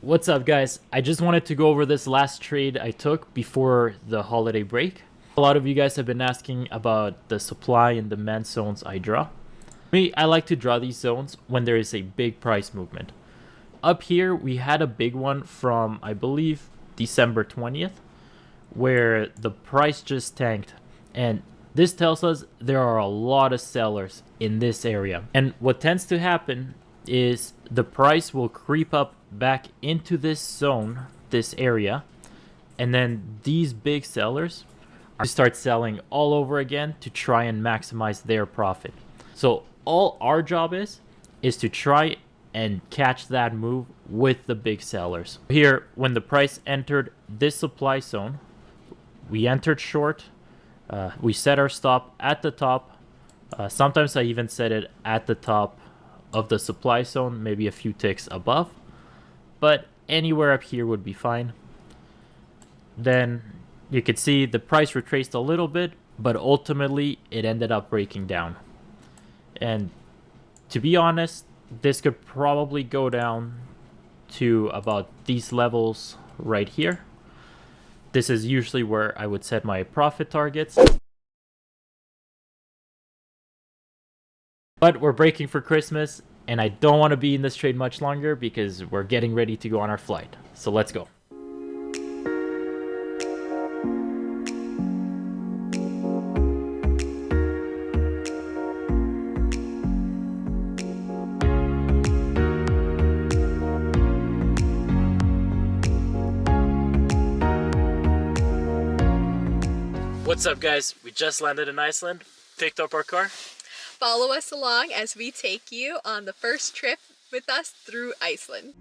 What's up, guys? I just wanted to go over this last trade I took before the holiday break. A lot of you guys have been asking about the supply and demand zones I draw. Me, I like to draw these zones when there is a big price movement. Up here, we had a big one from, I believe, December 20th, where the price just tanked. And this tells us there are a lot of sellers in this area. And what tends to happen is the price will creep up back into this zone, this area, and then these big sellers start selling all over again to try and maximize their profit. So all our job is to try and catch that move with the big sellers. Here, when the price entered this supply zone, we entered short. We set our stop at the top. Sometimes I even set it at the top of the supply zone, maybe a few ticks above, but anywhere up here would be fine. Then you could see the price retraced a little bit, but ultimately it ended up breaking down. And to be honest, this could probably go down to about these levels right here. This is usually where I would set my profit targets. But we're breaking for Christmas, and I don't want to be in this trade much longer because we're getting ready to go on our flight. So let's go. What's up, guys? We just landed in Iceland, picked up our car. Follow us along as we take you on the first trip with us through Iceland.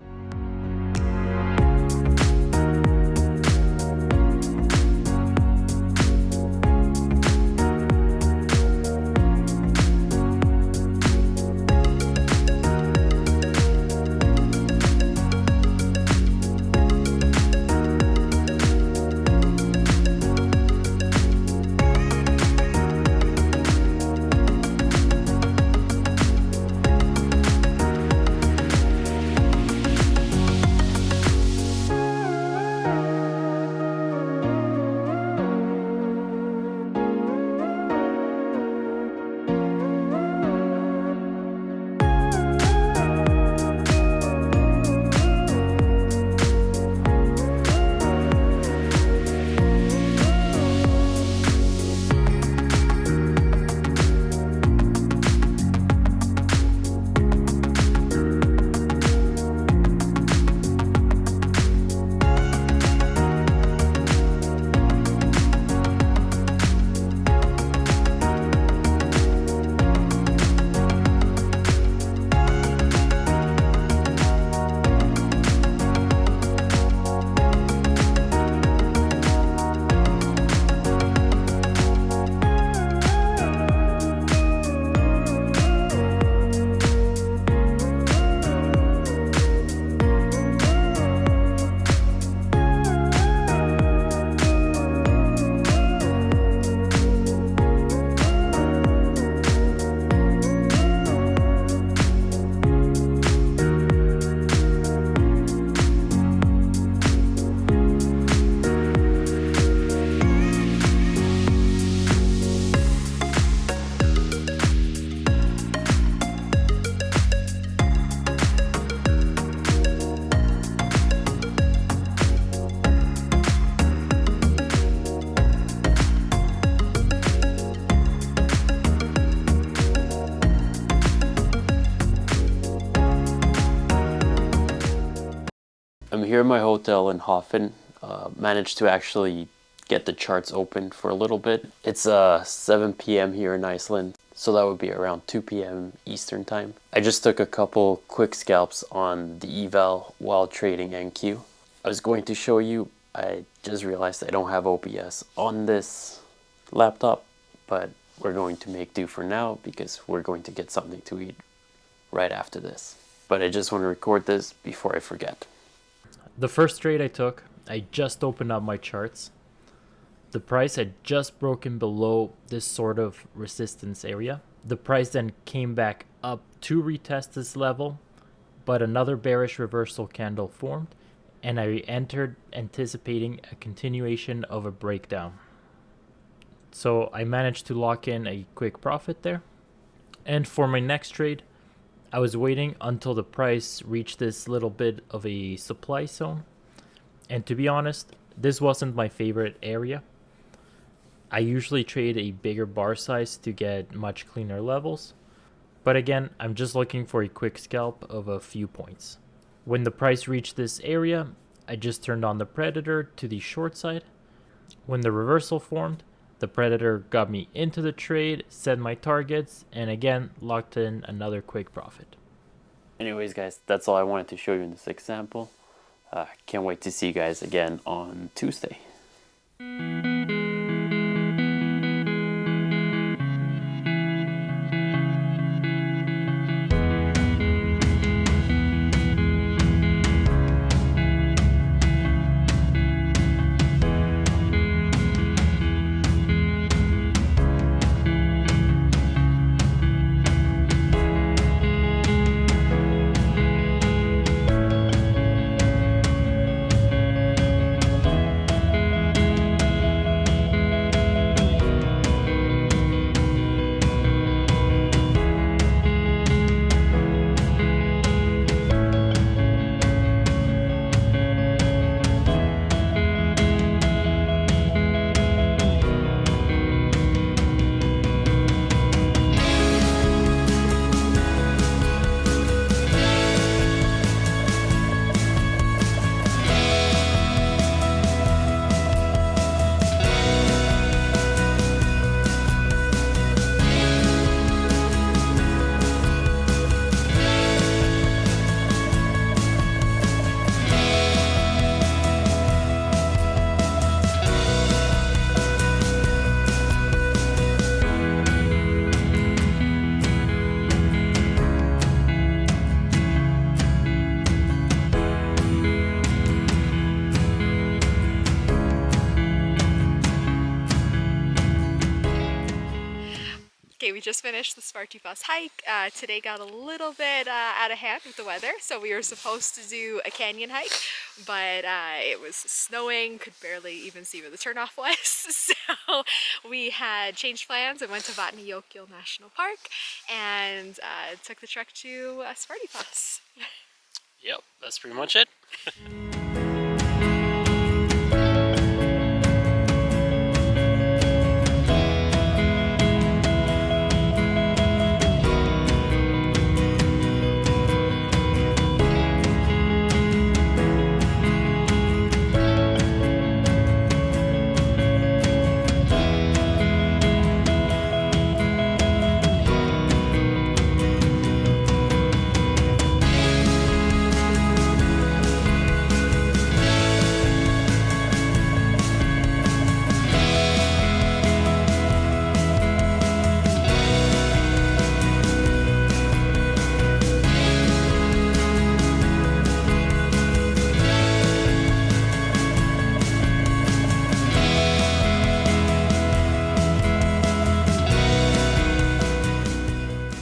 I'm here in my hotel in Höfn. Managed to actually get the charts open for a little bit. It's 7 p.m. here in Iceland, so that would be around 2 p.m. Eastern time. I just took a couple quick scalps on the Eval while trading NQ. I was going to show you, I just realized I don't have OBS on this laptop, but we're going to make do for now because we're going to get something to eat right after this. But I just want to record this before I forget. The first trade I took, I just opened up my charts. The price had just broken below this sort of resistance area. The price then came back up to retest this level, but another bearish reversal candle formed and I entered anticipating a continuation of a breakdown. So I managed to lock in a quick profit there. And for my next trade, I was waiting until the price reached this little bit of a supply zone. And to be honest, this wasn't my favorite area. I usually trade a bigger bar size to get much cleaner levels. But again, I'm just looking for a quick scalp of a few points. When the price reached this area, I just turned on the predator to the short side. When the reversal formed, the predator got me into the trade, set my targets, and again locked in another quick profit. Anyways guys, that's all I wanted to show you in this example. Can't wait to see you guys again on Tuesday. Okay, we just finished the Svartifas hike. Today got a little bit out of hand with the weather, so we were supposed to do a canyon hike, but it was snowing, could barely even see where the turnoff was, so we had changed plans and went to Vatnajökull National Park and took the trek to Svartifas. Yep, that's pretty much it.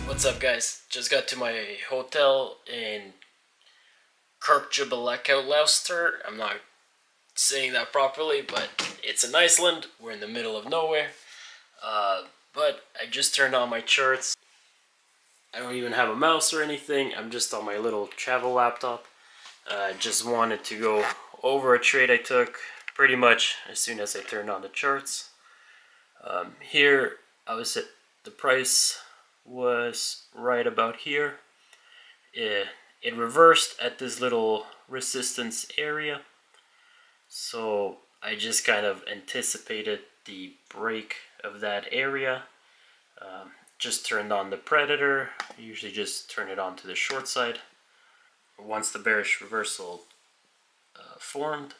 What's up guys? Just got to my hotel in Kirkjubæjarklaustur. I'm not saying that properly, but it's in Iceland. We're in the middle of nowhere. But I just turned on my charts. I don't even have a mouse or anything. I'm just on my little travel laptop. Just wanted to go over a trade I took pretty much as soon as I turned on the charts. Here, obviously, the price was right about here. It reversed at this little resistance area, so I just kind of anticipated the break of that area. Just turned on the predator. I usually just turn it on to the short side. Once the bearish reversal formed,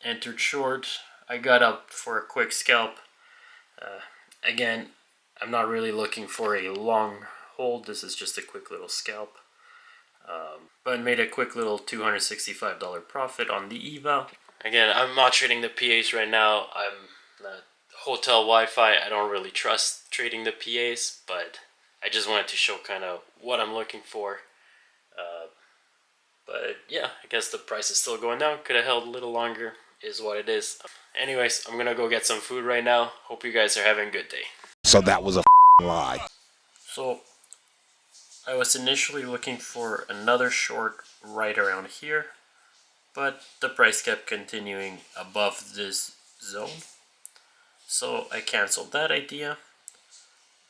entered short. I got up for a quick scalp. Again, I'm not really looking for a long hold. This is just a quick little scalp. But made a quick little $265 profit on the eval. Again, I'm not trading the PAs right now. I'm not hotel Wi-Fi. I don't really trust trading the PAs, but I just wanted to show kind of what I'm looking for. But yeah, I guess the price is still going down. Could have held a little longer, is what it is. Anyways, I'm gonna go get some food right now. Hope you guys are having a good day. So that was a lie. So I was initially looking for another short right around here, but the price kept continuing above this zone. So I canceled that idea.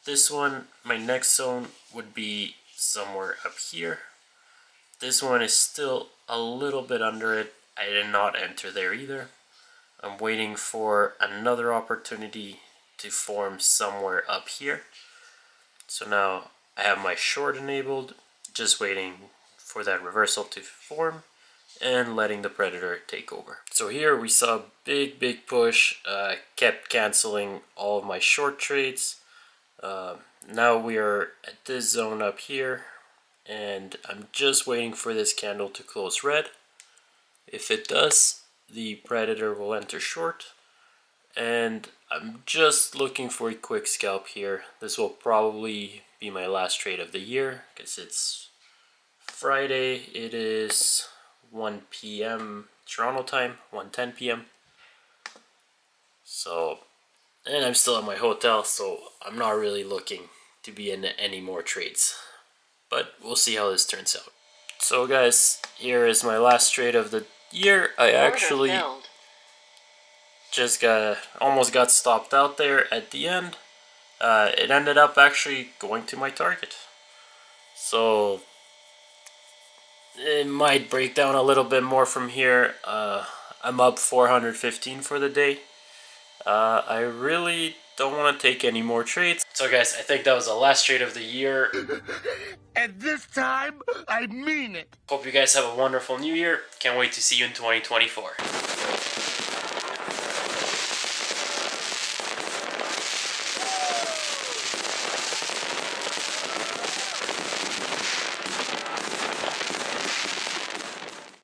This one, my next zone would be somewhere up here. This one is still a little bit under it. I did not enter there either. I'm waiting for another opportunity to form somewhere up here. So now I have my short enabled, just waiting for that reversal to form and letting the predator take over. So here we saw a big push, kept canceling all of my short trades. Now we are at this zone up here, and I'm just waiting for this candle to close red. If it does, the predator will enter short, and I'm just looking for a quick scalp here. This will probably be my last trade of the year because it's Friday. It is 1 p.m. Toronto time, 1:10 p.m. So, and I'm still at my hotel, so I'm not really looking to be in any more trades. But we'll see how this turns out. So guys, here is my last trade of the year. I actually just almost got stopped out there at the end. It ended up actually going to my target. So it might break down a little bit more from here. I'm up 415 for the day. I really don't want to take any more trades. So guys, I think that was the last trade of the year. And this time, I mean it. Hope you guys have a wonderful new year. Can't wait to see you in 2024.